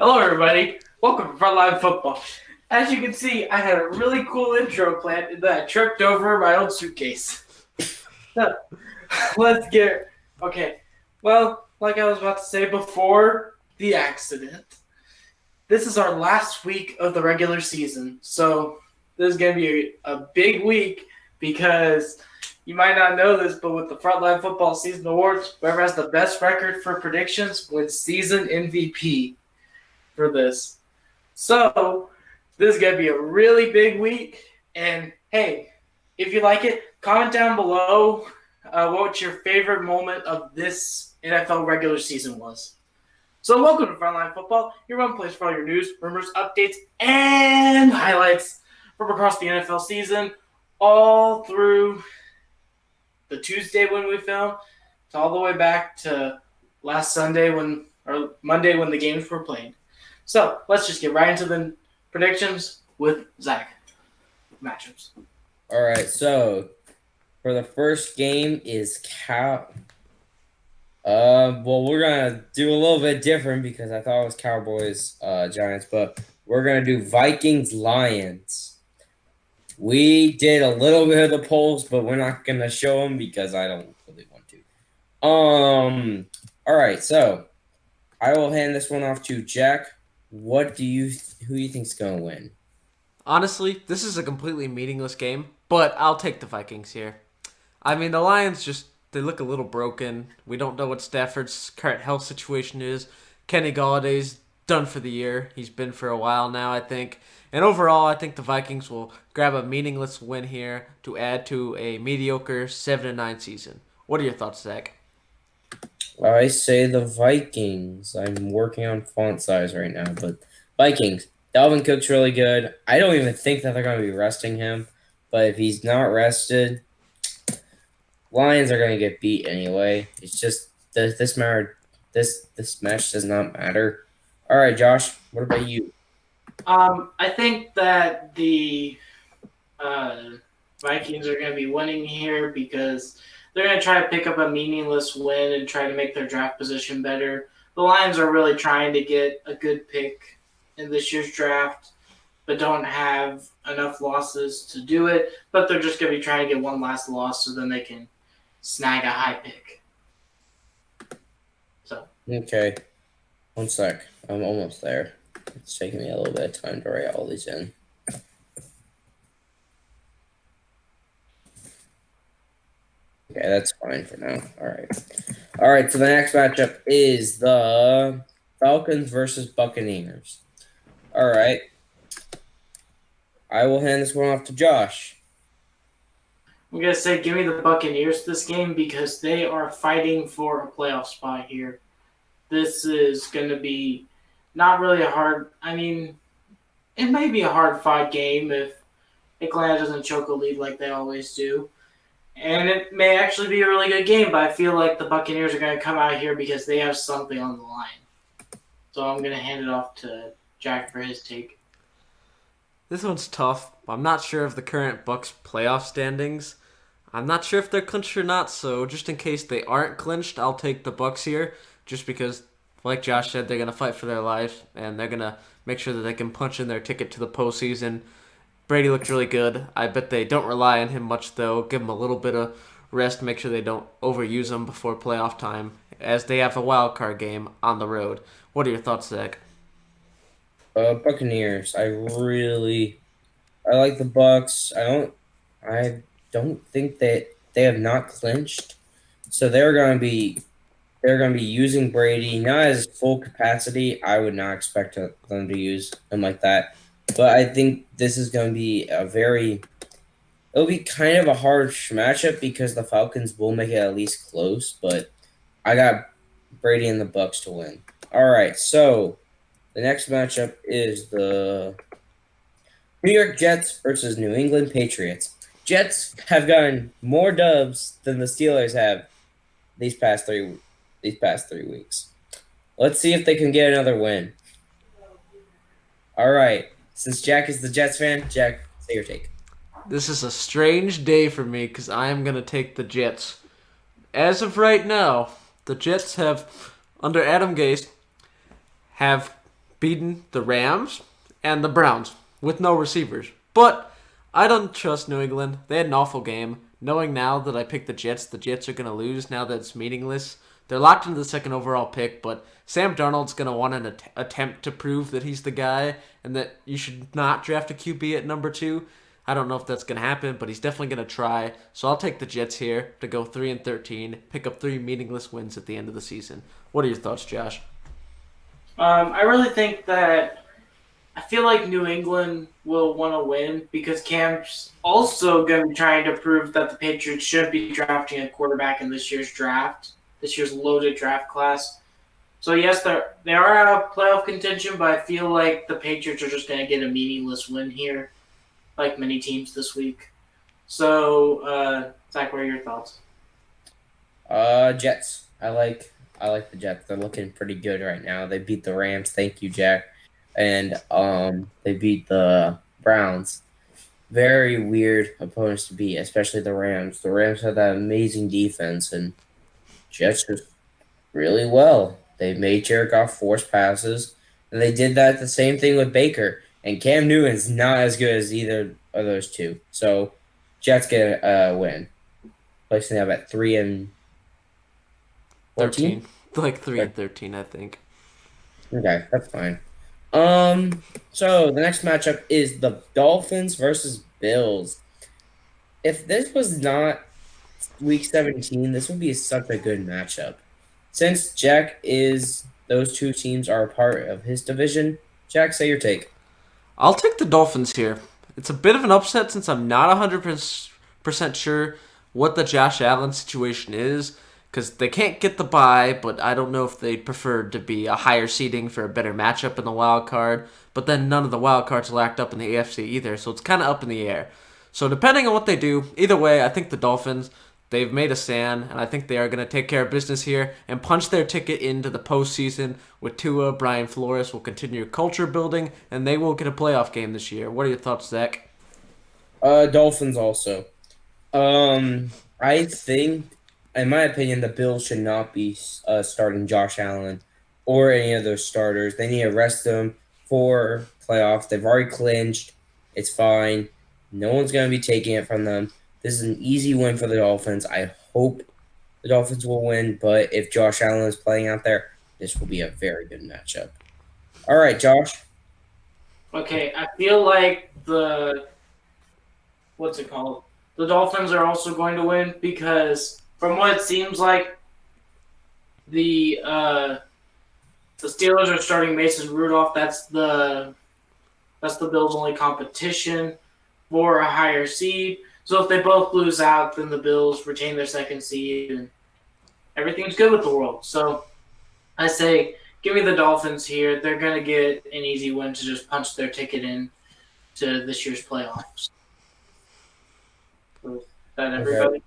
Hello, everybody. Welcome to Frontline Football. As you can see, I had a really cool intro planned, and then I tripped over my own suitcase. So, let's get okay. Well, like I was about to say before the accident, this is our last week of the regular season. So this is gonna be a big week because you might not know this, but with the Frontline Football Season Awards, whoever has the best record for predictions wins season MVP for this. So this is gonna be a really big week. And hey, if you like it, comment down below what your favorite moment of this NFL regular season was. So welcome to Frontline Football, your one place for all your news, rumors, updates, and highlights from across the NFL season, all through the Tuesday when we film, to all the way back to last Sunday or Monday when the games were played. So let's just get right into the predictions with Zach. Matchups. All right, so for the first game is well, we're gonna do a little bit different because I thought it was Cowboys, Giants, but we're gonna do Vikings, Lions. We did a little bit of the polls, but we're not gonna show them because I don't really want to. All right, so I will hand this one off to Jack. Who do you think's gonna win? Honestly, this is a completely meaningless game, but I'll take the Vikings here. I mean, the Lions they look a little broken. We don't know what Stafford's current health situation is. Kenny Galladay's done for the year. He's been for a while now, I think. And overall, I think the Vikings will grab a meaningless win here to add to a mediocre 7-9 season. What are your thoughts, Zach? I say the Vikings. I'm working on font size right now, but Vikings. Dalvin Cook's really good. I don't even think that they're going to be resting him, but if he's not rested, Lions are going to get beat anyway. It's just this matter. This match does not matter. All right, Josh. What about you? I think that the Vikings are going to be winning here because they're going to try to pick up a meaningless win and try to make their draft position better. The Lions are really trying to get a good pick in this year's draft, but don't have enough losses to do it. But they're just going to be trying to get one last loss so then they can snag a high pick. So Okay. One sec. I'm almost there. It's taking me a little bit of time to write all these in. Okay, that's fine for now. All right. All right, so the next matchup is the Falcons versus Buccaneers. All right. I will hand this one off to Josh. I'm going to say give me the Buccaneers this game because they are fighting for a playoff spot here. This is going to be not really a hard – I mean, it may be a hard-fought game if Atlanta doesn't choke a lead like they always do. And it may actually be a really good game, but I feel like the Buccaneers are going to come out here because they have something on the line. So I'm going to hand it off to Jack for his take. This one's tough. I'm not sure of the current Bucks playoff standings. I'm not sure if they're clinched or not, so just in case they aren't clinched, I'll take the Bucks here, just because, like Josh said, they're gonna fight for their life and they're gonna make sure that they can punch in their ticket to the postseason. Brady looked really good. I bet they don't rely on him much though. Give him a little bit of rest, make sure they don't overuse him before playoff time, as they have a wild card game on the road. What are your thoughts, Zach? Buccaneers. I like the Bucks. I don't think that they have not clinched, so they're going to be using Brady not as full capacity. I would not expect them to use him like that, but I think this is going to be it'll be kind of a harsh matchup because the Falcons will make it at least close, but I got Brady and the Bucks to win. All right, so the next matchup is the New York Jets versus New England Patriots. Jets have gotten more dubs than the Steelers have these past three weeks. Let's see if they can get another win. All right, since Jack is the Jets fan, Jack, say your take. This is a strange day for me because I am going to take the Jets. As of right now, the Jets have, under Adam Gase, have beating the Rams and the Browns with no receivers. But I don't trust New England. They had an awful game. Knowing now that I picked the Jets are going to lose now that it's meaningless. They're locked into the second overall pick, but Sam Darnold's going to want an attempt to prove that he's the guy and that you should not draft a QB at number 2. I don't know if that's going to happen, but he's definitely going to try. So I'll take the Jets here to go 3-13, pick up 3 meaningless wins at the end of the season. What are your thoughts, Josh? I really think that I feel like New England will want to win because Cam's also going to be trying to prove that the Patriots shouldn't be drafting a quarterback in this year's draft, this year's loaded draft class. So, yes, they are out of playoff contention, but I feel like the Patriots are just going to get a meaningless win here, like many teams this week. So, Zach, what are your thoughts? Jets. I like the Jets. They're looking pretty good right now. They beat the Rams. Thank you, Jack. And they beat the Browns. Very weird opponents to beat, especially the Rams. The Rams have that amazing defense, and Jets just really well. They made Jared Goff force passes, and they did that the same thing with Baker. And Cam Newton's not as good as either of those two. So Jets get a win, placing them at 3-14. 13. Like 3-13, I think. Okay, that's fine. So the next matchup is the Dolphins versus Bills. If this was not Week 17, this would be such a good matchup. Since those two teams are a part of his division, Jack, say your take. I'll take the Dolphins here. It's a bit of an upset since I'm not 100% sure what the Josh Allen situation is, because they can't get the bye, but I don't know if they'd prefer to be a higher seeding for a better matchup in the wild card. But then none of the wild cards lacked up in the AFC either, so it's kind of up in the air. So depending on what they do, either way, I think the Dolphins, they've made a stand, and I think they are going to take care of business here and punch their ticket into the postseason with Tua. Brian Flores will continue culture building, and they will get a playoff game this year. What are your thoughts, Zach? Dolphins also. I think, in my opinion, the Bills should not be starting Josh Allen or any of those starters. They need to rest them for playoffs. They've already clinched. It's fine. No one's going to be taking it from them. This is an easy win for the Dolphins. I hope the Dolphins will win, but if Josh Allen is playing out there, this will be a very good matchup. All right, Josh. Okay, I feel like the Dolphins are also going to win because from what it seems like, the Steelers are starting Mason Rudolph. That's the Bills' only competition for a higher seed. So if they both lose out, then the Bills retain their second seed, and everything's good with the world. So I say, give me the Dolphins here. They're going to get an easy win to just punch their ticket in to this year's playoffs. So is that everybody?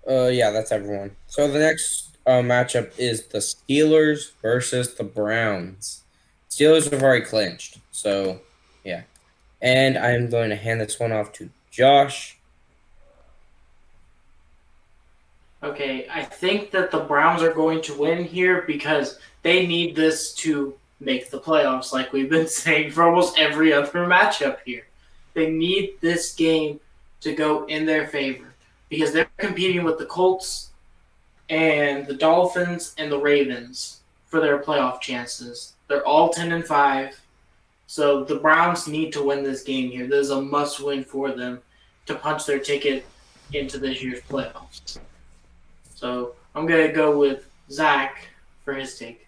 Yeah, that's everyone. So the next matchup is the Steelers versus the Browns. Steelers have already clinched, so yeah. And I'm going to hand this one off to Josh. Okay, I think that the Browns are going to win here because they need this to make the playoffs, like we've been saying for almost every other matchup here. They need this game to go in their favor because they're competing with the Colts and the Dolphins and the Ravens for their playoff chances. They're all 10-5, so the Browns need to win this game here. This is a must-win for them to punch their ticket into this year's playoffs. So I'm going to go with Zach for his take.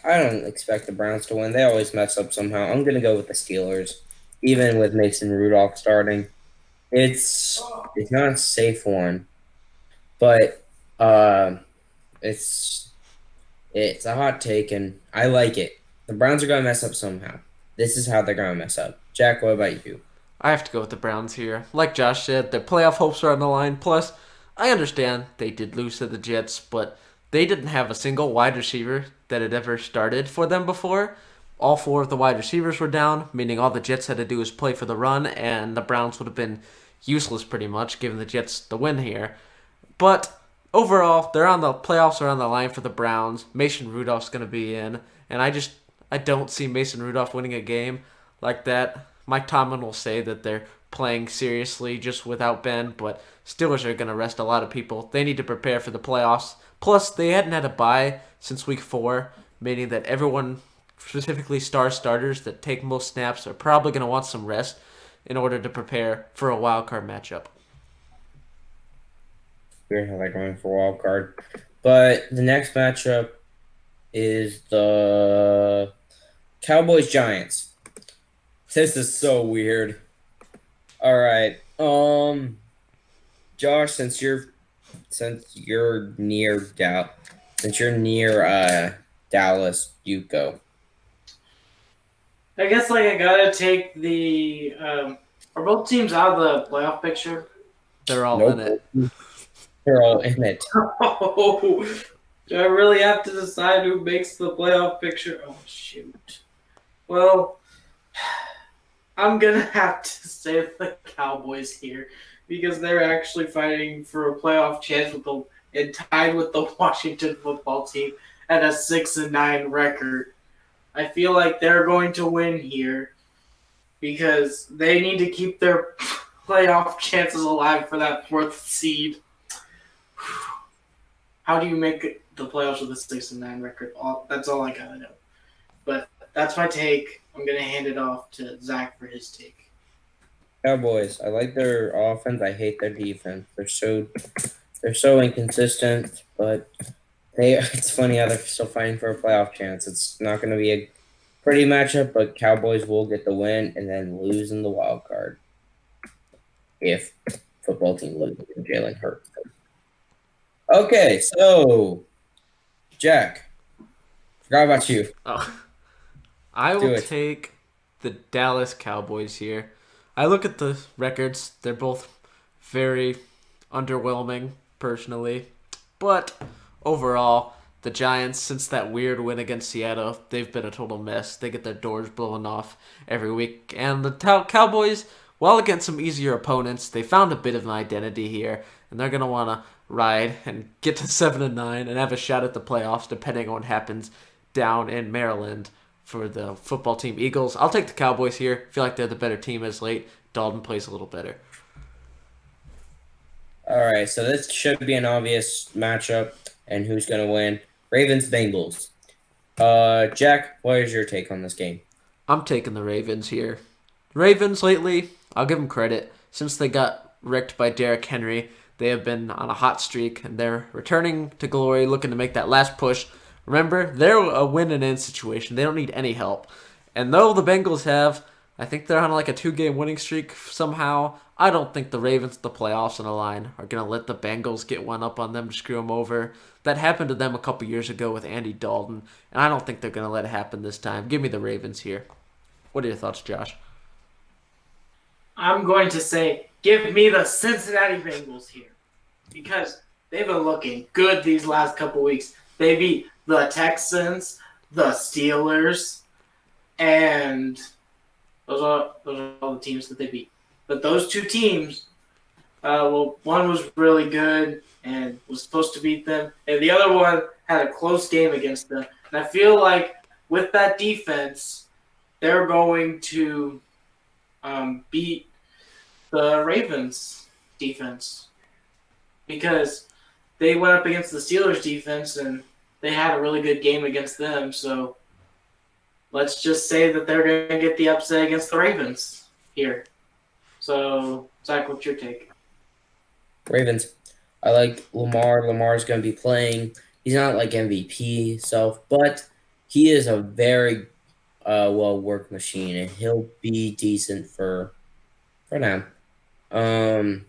I don't expect the Browns to win. They always mess up somehow. I'm going to go with the Steelers, even with Mason Rudolph starting. It's not a safe one, but it's a hot take, and I like it. The Browns are going to mess up somehow. This is how they're going to mess up. Jack, what about you? I have to go with the Browns here. Like Josh said, their playoff hopes are on the line. Plus, I understand they did lose to the Jets, but they didn't have a single wide receiver that had ever started for them before. All 4 of the wide receivers were down, meaning all the Jets had to do was play for the run, and the Browns would have been useless pretty much, giving the Jets the win here. But overall, the playoffs are on the line for the Browns. Mason Rudolph's going to be in, and I don't see Mason Rudolph winning a game like that. Mike Tomlin will say that they're playing seriously just without Ben, but Steelers are going to rest a lot of people. They need to prepare for the playoffs. Plus, they hadn't had a bye since week 4, meaning that everyone, specifically starters that take most snaps, are probably going to want some rest in order to prepare for a wild card matchup. Weird how they're going for wild card. But the next matchup is the Cowboys Giants. This is so weird. All right. Josh, since you're near Dallas, you go. I guess I gotta take the. Are both teams out of the playoff picture? They're all in it. They're all in it. Oh, do I really have to decide who makes the playoff picture? Oh, shoot. Well, I'm going to have to say the Cowboys here because they're actually fighting for a playoff chance and tied with the Washington football team at a 6-9 record. I feel like they're going to win here because they need to keep their playoff chances alive for that 4th seed. How do you make the playoffs with a 6-9 record? That's all I gotta know. But that's my take. I'm gonna hand it off to Zach for his take. Cowboys. I like their offense. I hate their defense. They're so inconsistent. But it's funny how they're still fighting for a playoff chance. It's not going to be a pretty matchup, but Cowboys will get the win and then lose in the wild card if football team loses and Jalen Hurts. Okay, so Jack, forgot about you. Oh. I will take the Dallas Cowboys here. I look at the records. They're both very underwhelming, personally. But overall, the Giants, since that weird win against Seattle, they've been a total mess. They get their doors blown off every week. And the Cowboys, while against some easier opponents, they found a bit of an identity here. And they're going to want to ride and get to 7-9 and have a shot at the playoffs, depending on what happens down in Maryland for the football team Eagles. I'll take the Cowboys here. I feel like they're the better team as late. Dalton plays a little better. All right, so this should be an obvious matchup, and who's going to win? Ravens-Bengals. Jack, what is your take on this game? I'm taking the Ravens here. Ravens lately, I'll give them credit. Since they got wrecked by Derrick Henry, they have been on a hot streak, and they're returning to glory, looking to make that last push. Remember, they're a win-and-in situation. They don't need any help. And though the Bengals have, I think they're on like a 2-game winning streak somehow, I don't think the Ravens, the playoffs on the line, are going to let the Bengals get one up on them to screw them over. That happened to them a couple years ago with Andy Dalton, and I don't think they're going to let it happen this time. Give me the Ravens here. What are your thoughts, Josh? I'm going to say, give me the Cincinnati Bengals here because they've been looking good these last couple weeks. They beat the Texans, the Steelers, and those are all the teams that they beat. But those two teams, one was really good and was supposed to beat them, and the other one had a close game against them. And I feel like with that defense, they're going to beat the Ravens defense because they went up against the Steelers defense and they had a really good game against them. So let's just say that they're going to get the upset against the Ravens here. So, Zach, what's your take? Ravens. I like Lamar. Lamar's going to be playing. He's not like MVP self, but he is a very well-worked machine, and he'll be decent for now. I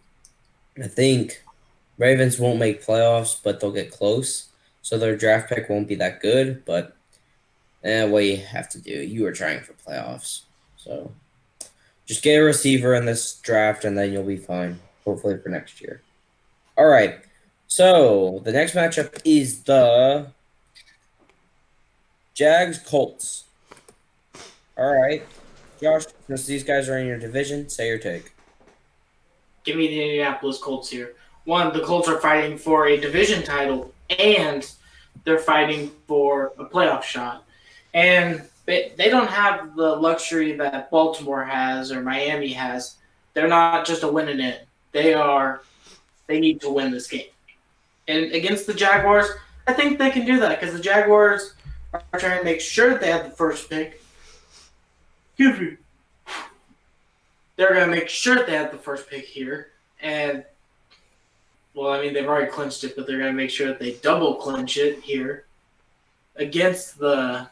think Ravens won't make playoffs, but they'll get close. So their draft pick won't be that good, but what you have to do, you are trying for playoffs. So just get a receiver in this draft, and then you'll be fine, hopefully for next year. All right, so the next matchup is the Jags-Colts. All right, Josh, since these guys are in your division, say your take. Give me the Indianapolis Colts here. One, the Colts are fighting for a division title, and they're fighting for a playoff shot. And they don't have the luxury that Baltimore has or Miami has. They're not just a win and in. They need to win this game. And against the Jaguars, I think they can do that because the Jaguars are trying to make sure they have the first pick. Excuse me. They're going to make sure they have the first pick here. And, well, I mean, they've already clinched it, but they're going to make sure that they double clinch it here against the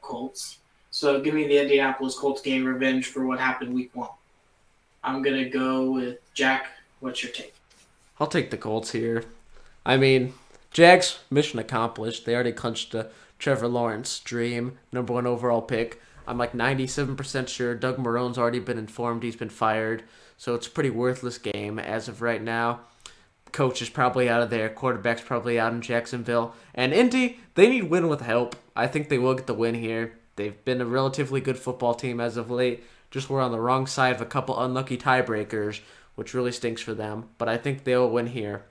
Colts. So give me the Indianapolis Colts game revenge for what happened week 1. I'm going to go with Jack. What's your take? I'll take the Colts here. I mean, Jags, mission accomplished. They already clinched the Trevor Lawrence dream, number 1 overall pick. I'm like 97% sure Doug Marone's already been informed he's been fired. So it's a pretty worthless game as of right now. Coach is probably out of there. Quarterback's probably out in Jacksonville. And Indy, they need win with help. I think they will get the win here. They've been a relatively good football team as of late. Just were on the wrong side of a couple unlucky tiebreakers, which really stinks for them. But I think they'll win here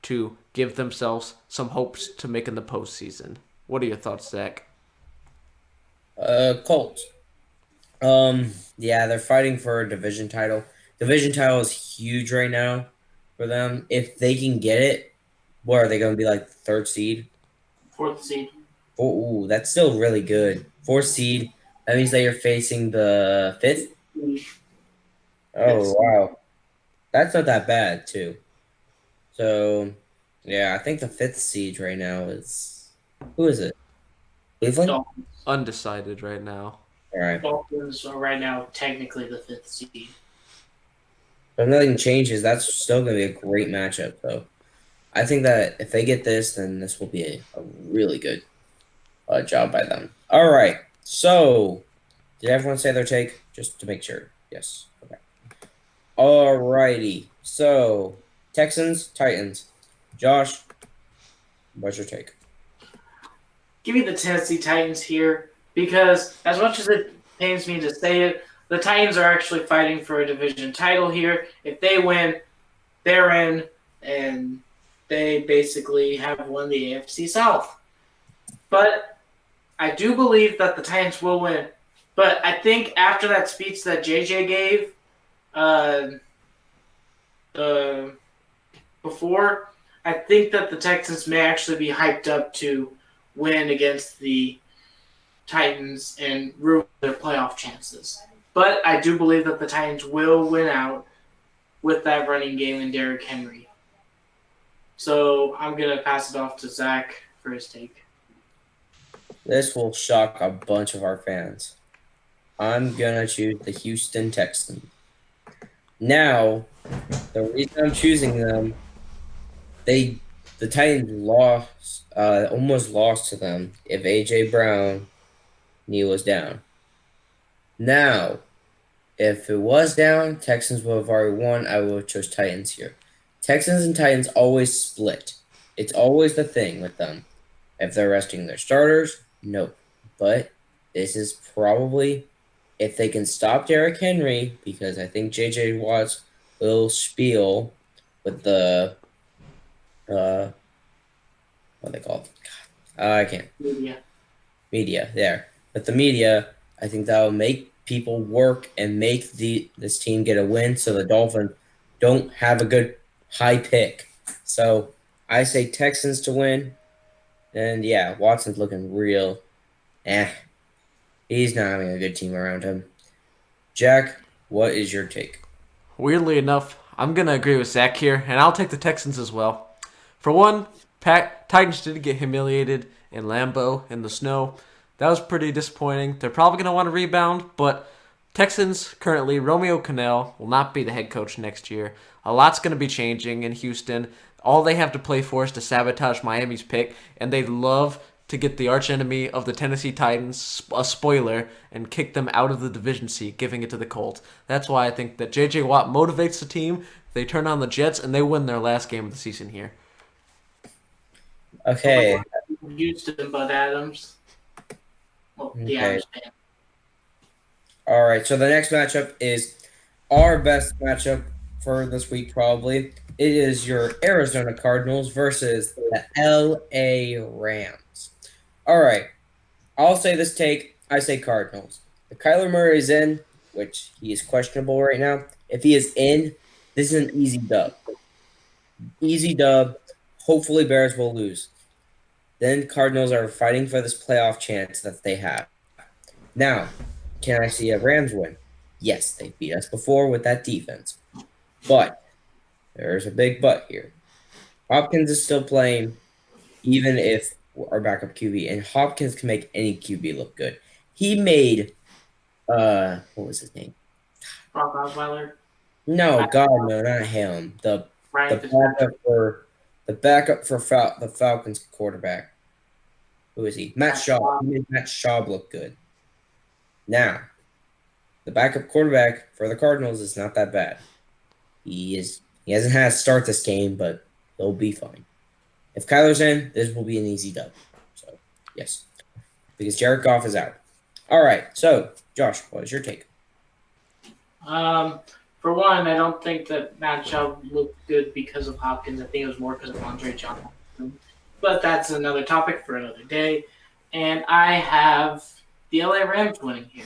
to give themselves some hopes to make in the postseason. What are your thoughts, Zach? Colts. Yeah, they're fighting for a division title. Division title is huge right now for them. If they can get it, what are they going to be like? 3rd seed? 4th seed. Oh, that's still really good. 4th seed. That means that you're facing the 5th. Oh wow, that's not that bad too. So, yeah, I think the 5th seed right now is who is it? Cleveland. Dolphins. Undecided right now. All right. Dolphins are right now technically the 5th seed. If nothing changes, that's still going to be a great matchup, though. I think that if they get this, then this will be a really good job by them. All right. So, did everyone say their take? Just to make sure. Yes. Okay. All righty. So, Texans, Titans. Josh, what's your take? Give me the Tennessee Titans here because as much as it pains me to say it, the Titans are actually fighting for a division title here. If they win, they're in, and they basically have won the AFC South. But I do believe that the Titans will win. But I think after that speech that JJ gave before, I think that the Texans may actually be hyped up to win against the Titans and ruin their playoff chances. But I do believe that the Titans will win out with that running game and Derrick Henry. So I'm going to pass it off to Zach for his take. This will shock a bunch of our fans. I'm going to choose the Houston Texans. Now, the reason I'm choosing them, the Titans almost lost to them if A.J. Brown knee was down. Now, if it was down, Texans would have already won. I would have chose Titans here. Texans and Titans always split. It's always the thing with them. If they're resting their starters, no. But this is probably if they can stop Derrick Henry, because I think J.J. Watt's little spiel with the what are they called? God, I can't. Media, there. With the media, I think that will make people work and make this team get a win so the Dolphins don't have a good high pick. So I say Texans to win. And yeah, Watson's looking real. He's not having a good team around him. Jack, what is your take? Weirdly enough, I'm going to agree with Zach here, and I'll take the Texans as well. For one, Titans did get humiliated in Lambeau in the snow. That was pretty disappointing. They're probably going to want to rebound, but Texans currently, Romeo Cannell will not be the head coach next year. A lot's going to be changing in Houston. All they have to play for is to sabotage Miami's pick, and they love to get the archenemy of the Tennessee Titans, a spoiler, and kick them out of the division seat, giving it to the Colts. That's why I think that J.J. Watt motivates the team. They turn on the Jets, and they win their last game of the season here. Okay. Houston, Bud Adams. Well, the Okay. Adams fan. All right, so the next matchup is our best matchup for this week, probably. It is your Arizona Cardinals versus the L.A. Rams. All right, I'll say this take. I say Cardinals. If Kyler Murray is in, which he is questionable right now, if he is in, this is an easy dub. Easy dub. Hopefully, Bears will lose. Then Cardinals are fighting for this playoff chance that they have. Now, can I see a Rams win? Yes, they beat us before with that defense. But there's a big but here. Hopkins is still playing, even if our backup QB, and Hopkins can make any QB look good. He made what was his name? Brock Osweiler, No, God, no, not him. The Ryan Fitzpatrick. backup for the Falcons quarterback. Who is he? Matt Shaw. He made Matt Shaw look good. Now, the backup quarterback for the Cardinals is not that bad. He hasn't had to start this game, but he'll be fine. If Kyler's in, this will be an easy dub. So, yes. Because Jared Goff is out. All right. So, Josh, what is your take? For one, I don't think that Matt Shaw looked good because of Hopkins. I think it was more because of Andre Johnson. But that's another topic for another day. And I have the LA Rams winning here.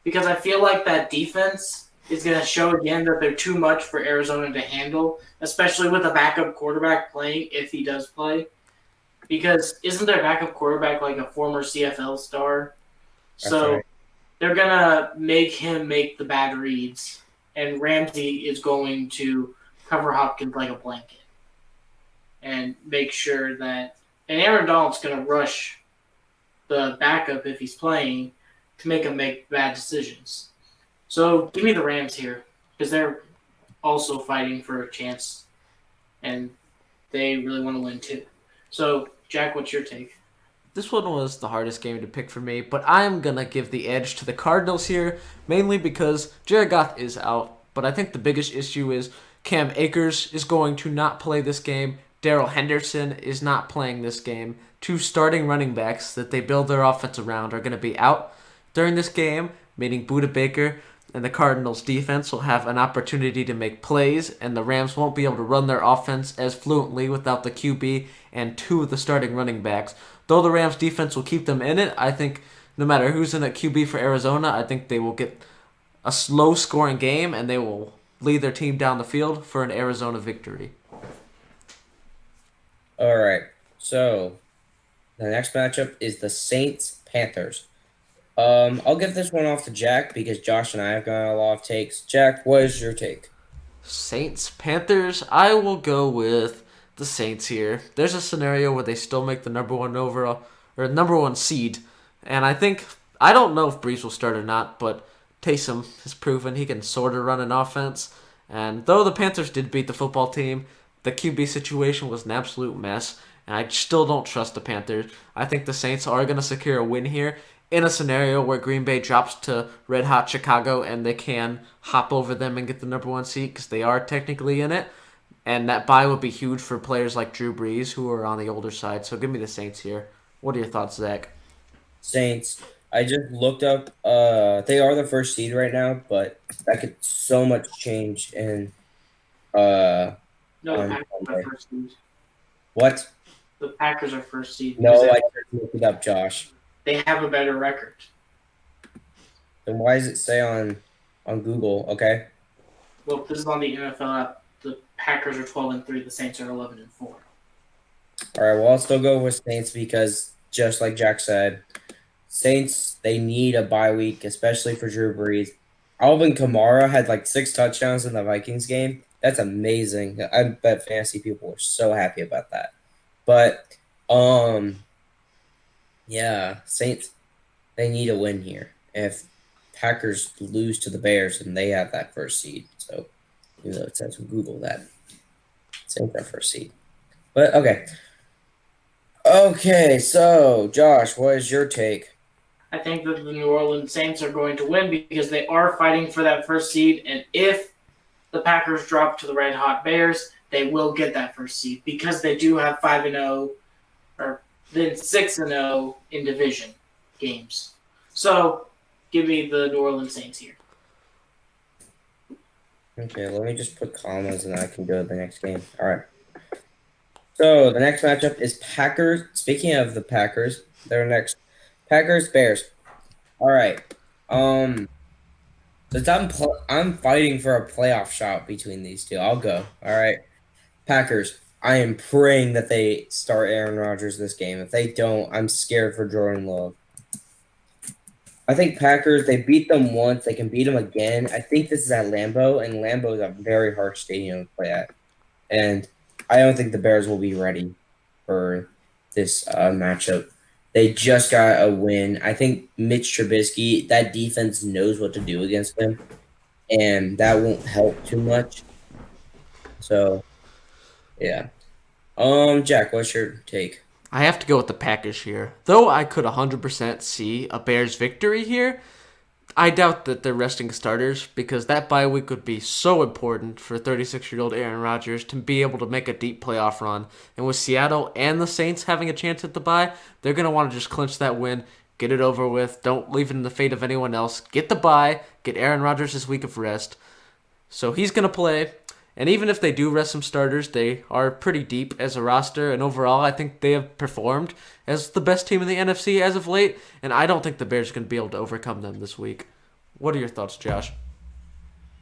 Because I feel like that defense is going to show again that they're too much for Arizona to handle, especially with a backup quarterback playing, if he does play. Because isn't their backup quarterback like a former CFL star? So right. They're going to make him make the bad reads, and Ramsey is going to cover Hopkins like a blanket and make sure that – and Aaron Donald's going to rush the backup if he's playing to make him make bad decisions. So give me the Rams here because they're also fighting for a chance, and they really want to win too. So, Jack, what's your take? This one was the hardest game to pick for me, but I'm going to give the edge to the Cardinals here, mainly because Jared Goff is out. But I think the biggest issue is Cam Akers is going to not play this game. Darrell Henderson is not playing this game. Two starting running backs that they build their offense around are going to be out during this game, meaning Budda Baker and the Cardinals defense will have an opportunity to make plays, and the Rams won't be able to run their offense as fluently without the QB and two of the starting running backs. Though the Rams defense will keep them in it, I think no matter who's in at QB for Arizona, I think they will get a slow scoring game and they will lead their team down the field for an Arizona victory. All right. So, the next matchup is the Saints-Panthers. I'll give this one off to Jack because Josh and I have got a lot of takes. Jack, what is your take? Saints, Panthers, I will go with the Saints here. There's a scenario where they still make the number one seed, and I don't know if Brees will start or not, but Taysom has proven he can sort of run an offense. And though the Panthers did beat the football team, the QB situation was an absolute mess, and I still don't trust the Panthers. I think the Saints are going to secure a win here in a scenario where Green Bay drops to red-hot Chicago and they can hop over them and get the number one seed because they are technically in it. And that bye would be huge for players like Drew Brees who are on the older side. So give me the Saints here. What are your thoughts, Zach? Saints. I just looked up. They are the first seed right now, but that could so much change in. No, the Packers are first seed. What? The Packers are first seed. No, I just looked it up, Josh. They have a better record. Then why does it say on Google? Okay. Well, this is on the NFL app. The Packers are 12-3. The Saints are 11-4. All right. Well, I'll still go with Saints because just like Jack said, Saints they need a bye week, especially for Drew Brees. Alvin Kamara had like 6 touchdowns in the Vikings game. That's amazing. I bet fantasy people were so happy about that. But yeah, Saints they need a win here. If Packers lose to the Bears, and they have that first seed. So, even though it says on Google that Saints are first seed. But okay. Okay, so Josh, what is your take? I think that the New Orleans Saints are going to win because they are fighting for that first seed, and if the Packers drop to the Red Hot Bears, they will get that first seed because they do have 5-0 or then 6-0 in division games. So, give me the New Orleans Saints here. Okay, let me just put commas and I can go to the next game. All right. So the next matchup is Packers. Speaking of the Packers, they're next. Packers, Bears. All right. Since I'm fighting for a playoff shot between these two, I'll go. All right. Packers. I am praying that they start Aaron Rodgers this game. If they don't, I'm scared for Jordan Love. I think Packers, they beat them once. They can beat them again. I think this is at Lambeau, and Lambeau is a very harsh stadium to play at. And I don't think the Bears will be ready for this matchup. They just got a win. I think Mitch Trubisky, that defense knows what to do against them, and that won't help too much. So, yeah. Jack, what's your take? I have to go with the Packers here. Though I could 100% see a Bears victory here, I doubt that they're resting starters because that bye week would be so important for 36-year-old Aaron Rodgers to be able to make a deep playoff run. And with Seattle and the Saints having a chance at the bye, they're going to want to just clinch that win, get it over with, don't leave it in the fate of anyone else, get the bye, get Aaron Rodgers his week of rest. So he's going to play. And even if they do rest some starters, they are pretty deep as a roster. And overall, I think they have performed as the best team in the NFC as of late. And I don't think the Bears are going to be able to overcome them this week. What are your thoughts, Josh?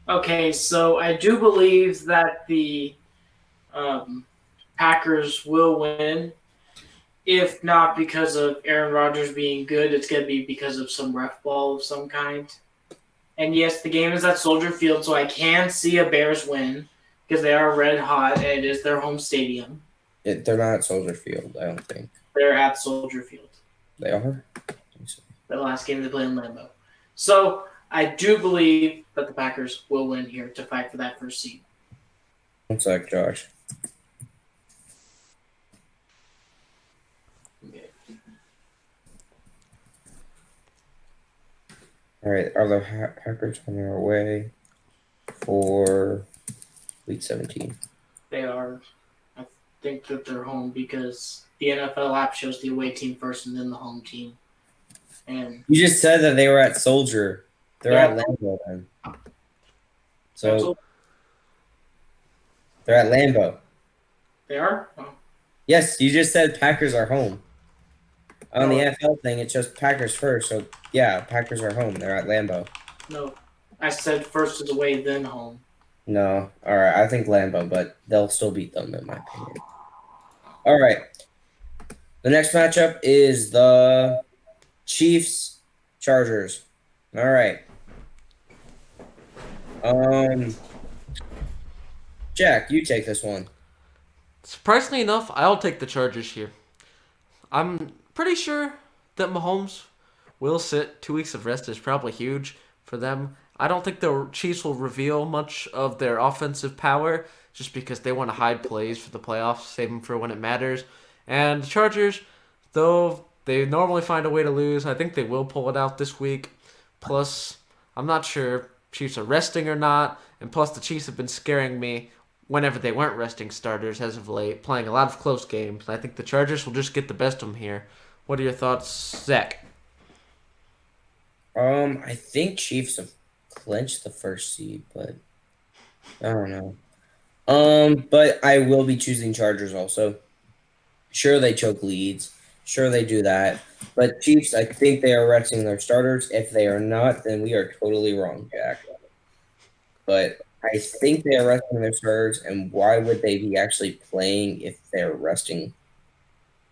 Okay, so I do believe that the Packers will win. If not because of Aaron Rodgers being good, it's going to be because of some ref ball of some kind. And yes, the game is at Soldier Field, so I can see a Bears win because they are red hot and it is their home stadium. They're not at Soldier Field, I don't think. They're at Soldier Field. They are? The last game they played in Lambeau. So I do believe that the Packers will win here to fight for that first seed. One sec, Josh. Okay. All right, are the Packers on their way for Week 17? They are. I think that they're home because the NFL app shows the away team first and then the home team. And you just said that they were at Soldier. They're at Lambeau then. So they're at Lambeau. They are? Oh. Yes, you just said Packers are home. On the NFL thing, it shows Packers first. So, yeah, Packers are home. They're at Lambeau. No, I said first is away, then home. No. All right, I think Lambeau, but they'll still beat them, in my opinion. All right. The next matchup is the Chiefs-Chargers. All right. Jack, you take this one. Surprisingly enough, I'll take the Chargers here. I'm pretty sure that Mahomes will sit. 2 weeks of rest is probably huge for them. I don't think the Chiefs will reveal much of their offensive power just because they want to hide plays for the playoffs, save them for when it matters. And the Chargers, though they normally find a way to lose, I think they will pull it out this week. Plus, I'm not sure if Chiefs are resting or not. And plus, the Chiefs have been scaring me whenever they weren't resting starters as of late, playing a lot of close games. I think the Chargers will just get the best of them here. What are your thoughts, Zach? I think Chiefs have clinched the first seed, but I don't know. But I will be choosing Chargers also. Sure, they choke leads. Sure, they do that. But Chiefs, I think they are resting their starters. If they are not, then we are totally wrong, Jack. But I think they are resting their starters, and why would they be actually playing if they're resting?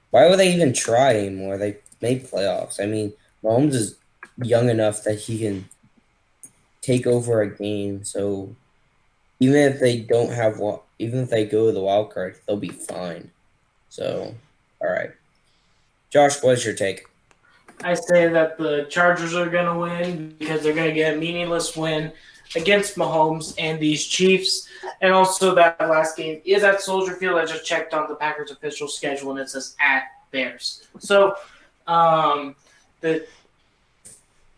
Why would they even try anymore? They made playoffs. I mean, Mahomes is young enough that he can take over a game. So even if they don't have even if they go to the wild card, they'll be fine. So, all right. Josh, what is your take? I say that the Chargers are going to win because they're going to get a meaningless win against Mahomes and these Chiefs. And also that last game is at Soldier Field. I just checked on the Packers official schedule, and it says at Bears. So the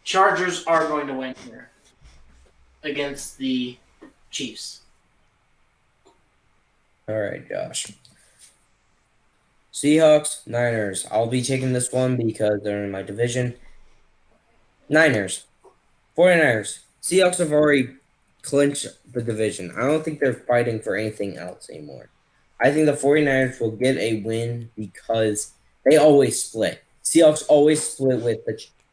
Chargers are going to win here against the Chiefs. All right, Josh. Seahawks, Niners. I'll be taking this one because they're in my division. Niners. 49ers. Seahawks have already clinched the division. I don't think they're fighting for anything else anymore. I think the 49ers will get a win because they always split. Seahawks always split with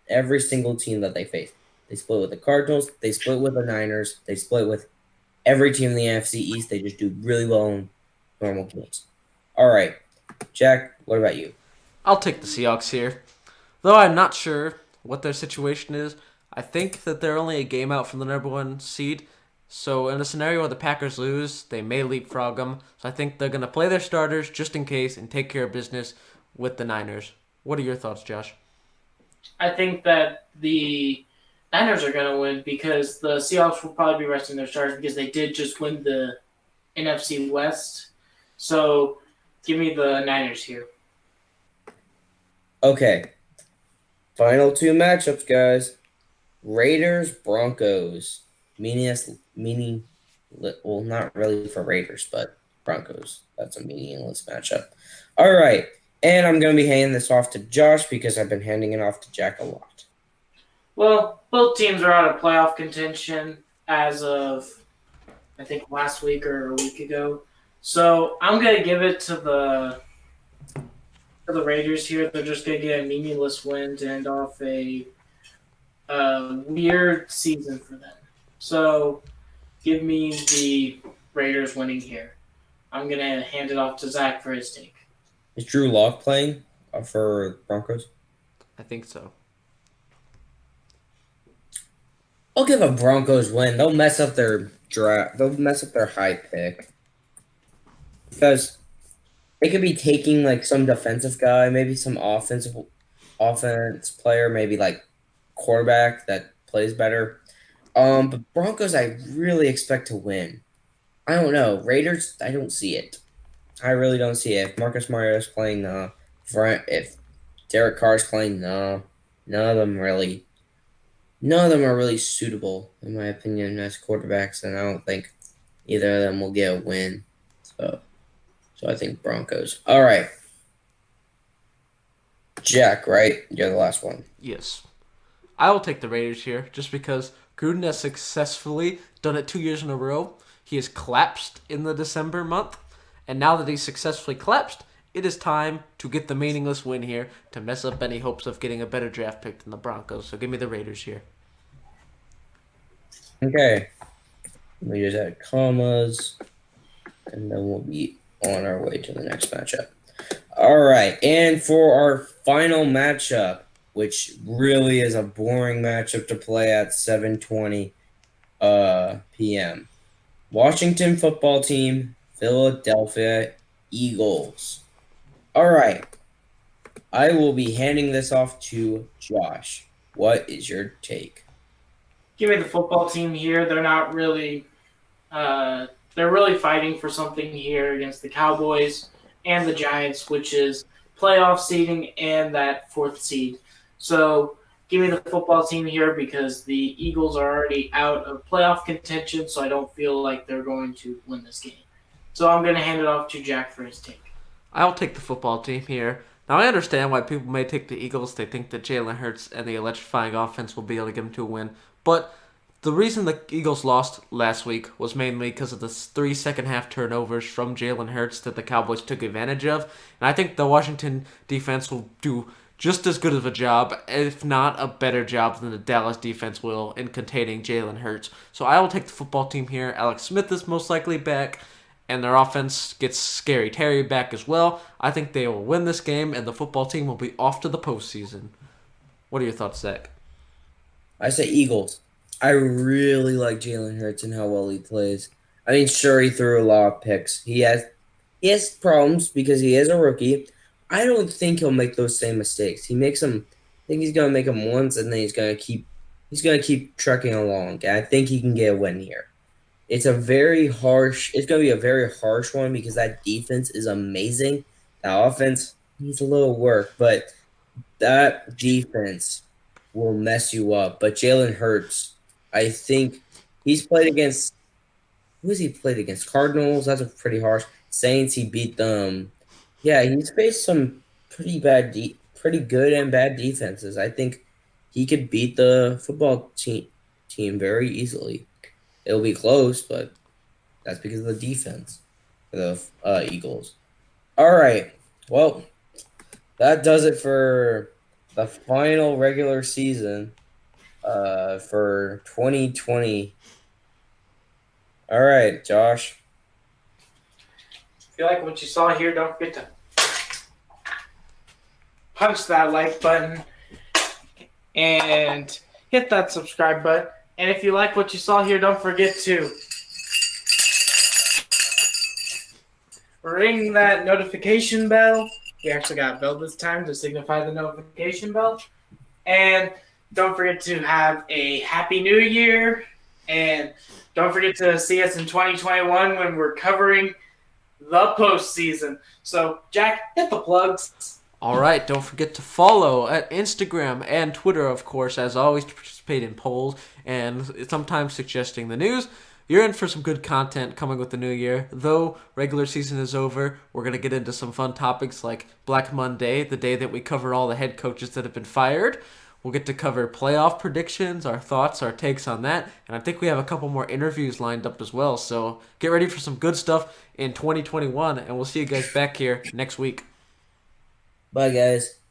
every single team that they face. They split with the Cardinals. They split with the Niners. They split with every team in the NFC East. They just do really well in normal games. All right, Jack, what about you? I'll take the Seahawks here. Though I'm not sure what their situation is, I think that they're only a game out from the number one seed. So in a scenario where the Packers lose, they may leapfrog them. So I think they're going to play their starters just in case and take care of business with the Niners. What are your thoughts, Josh? I think that the Niners are going to win because the Seahawks will probably be resting their starters because they did just win the NFC West. So give me the Niners here. Okay, final two matchups, guys. Raiders, Broncos. Well, not really for Raiders, but Broncos. That's a meaningless matchup. All right, and I'm going to be handing this off to Josh because I've been handing it off to Jack a lot. Well, both teams are out of playoff contention as of, I think, last week or a week ago. So I'm going to give it to the Raiders here. They're just going to get a meaningless win to end off a weird season for them. So give me the Raiders winning here. I'm going to hand it off to Zach for his take. Is Drew Lock playing for Broncos? I think so. I'll give a Broncos win. They'll mess up their draft. They'll mess up their high pick because they could be taking like some defensive guy, maybe some offense player, maybe like quarterback that plays better. But Broncos, I really expect to win. I don't know. Raiders, I don't see it. I really don't see it. If Marcus Mariota's playing, if Derek Carr's playing, no. None of them are really suitable, in my opinion, as quarterbacks, and I don't think either of them will get a win. So I think Broncos. All right. Jack, right? You're the last one. Yes. I will take the Raiders here just because Gruden has successfully done it 2 years in a row. He has collapsed in the December month. And now that he's successfully collapsed, it is time to get the meaningless win here to mess up any hopes of getting a better draft pick than the Broncos. So give me the Raiders here. Okay. We just add commas, and then we'll be on our way to the next matchup. All right. And for our final matchup, which really is a boring matchup to play at 7:20 p.m. Washington football team, Philadelphia Eagles. All right. I will be handing this off to Josh. What is your take? Give me the football team here. They're not really they're really fighting for something here against the Cowboys and the Giants, which is playoff seeding and that fourth seed. So give me the football team here because the Eagles are already out of playoff contention, so I don't feel like they're going to win this game. So I'm going to hand it off to Jack for his take. I'll take the football team here. Now, I understand why people may take the Eagles. They think that Jalen Hurts and the electrifying offense will be able to get them to a win. But the reason the Eagles lost last week was mainly because of the 3 second-half turnovers from Jalen Hurts that the Cowboys took advantage of. And I think the Washington defense will do just as good of a job, if not a better job than the Dallas defense will in containing Jalen Hurts. So I will take the football team here. Alex Smith is most likely back, and their offense gets Scary Terry back as well. I think they will win this game, and the football team will be off to the postseason. What are your thoughts, Zach? I say Eagles. I really like Jalen Hurts and how well he plays. I mean, sure, he threw a lot of picks. He has problems because he is a rookie. I don't think he'll make those same mistakes. He makes them. I think he's gonna make them once, and then he's gonna keep trucking along. And I think he can get a win here. It's gonna be a very harsh one because that defense is amazing. That offense needs a little work, but that defense will mess you up. But Jalen Hurts, I think he's played against. Who has he played against? Cardinals. That's a pretty harsh. Saints. He beat them. Yeah, he's faced some pretty good and bad defenses. I think he could beat the football team very easily. It'll be close, but that's because of the defense for the Eagles. All right. Well, that does it for the final regular season for 2020. All right, Josh. If you like what you saw here, don't forget to punch that like button and hit that subscribe button. And if you like what you saw here, don't forget to ring that notification bell. We actually got a bell this time to signify the notification bell. And don't forget to have a happy new year. And don't forget to see us in 2021 when we're covering the postseason. So, Jack, hit the plugs. All right, don't forget to follow at Instagram and Twitter, of course, as always, to participate in polls and sometimes suggesting the news. You're in for some good content coming with the new year. Though regular season is over, we're going to get into some fun topics like Black Monday, the day that we cover all the head coaches that have been fired. We'll get to cover playoff predictions, our thoughts, our takes on that, and I think we have a couple more interviews lined up as well. So get ready for some good stuff in 2021, and we'll see you guys back here next week. Bye, guys.